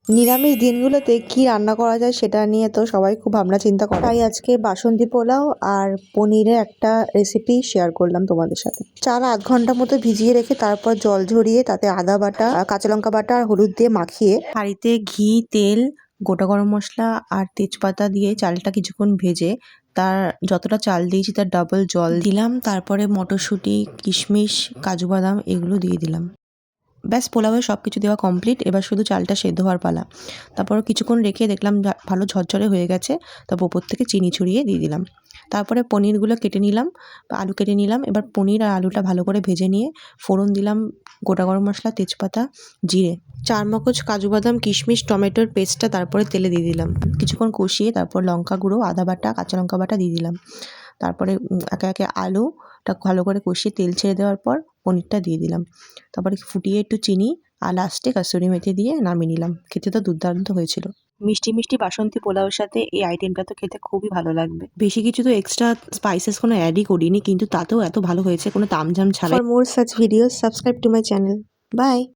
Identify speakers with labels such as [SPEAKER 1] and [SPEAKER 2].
[SPEAKER 1] নিরামিষ দিনগুলোতে কি রান্না করা যায় সেটা নিয়ে তো সবাই খুব ভাবনা চিন্তা করে। তাই আজকে বাসন্তী পোলাও আর পনিরের একটা রেসিপি শেয়ার করলাম তোমাদের সাথে। চাল 8 ঘন্টা মতো ভিজিয়ে রেখে তারপর জল ঝরিয়ে তাতে আদা বাটা, কাঁচা লঙ্কা বাটা আর হলুদ দিয়ে মাখিয়ে হাঁড়িতে ঘি, তেল, গোটা গরম মশলা আর তেজপাতা দিয়ে চালটা কিছুক্ষণ ভেজে তার যতটা চাল দিয়েছি তার ডাবল জল দিলাম। তারপরে মটরশুঁটি, কিশমিশ, কাজু বাদাম এগুলো দিয়ে দিলাম। ব্যাস, পোলাওয়ে সব কিছু দেওয়া কমপ্লিট। এবার শুধু চালটা সেদ্ধ হওয়ার পালা। তারপর কিছুক্ষণ রেখে দেখলাম ভালো ঝরঝরে হয়ে গেছে। তারপর ওপর থেকে চিনি ছড়িয়ে দিয়ে দিলাম। তারপরে পনিরগুলো কেটে নিলাম, আলু কেটে নিলাম। এবার পনির আর আলুটা ভালো করে ভেজে নিয়ে ফোড়ন দিলাম গোটা গরম মশলা, তেজপাতা, জিরে, 4 মগজ, কাজু বাদাম, কিশমিশ, টমেটোর পেস্টটা তারপরে তেলে দিয়ে দিলাম। কিছুক্ষণ কষিয়ে তারপর লঙ্কা গুঁড়ো, আদা বাটা, কাঁচা লঙ্কা বাটা দিয়ে দিলাম। তারপরে একে একে আলুটা ভালো করে কষিয়ে তেল ছেড়ে দেওয়ার পর পনিরটা দিয়ে দিলাম। তারপরে ফুটিয়ে একটু চিনি আর লাস্টে কাসুরি মেথি দিয়ে নামিয়ে নিলাম। খেতে তো দুর্দান্ত হয়েছিল। মিষ্টি মিষ্টি বাসন্তী পোলাওয়ের সাথে এই আইটেমটা তো খেতে খুবই ভালো লাগবে। বেশি কিছু তো এক্সট্রা স্পাইসেস কোনো অ্যাডই করিনি, কিন্তু তাতেও এত ভালো হয়েছে কোনো তামঝাম ছাড়াই। For more such videos subscribe to my channel. By.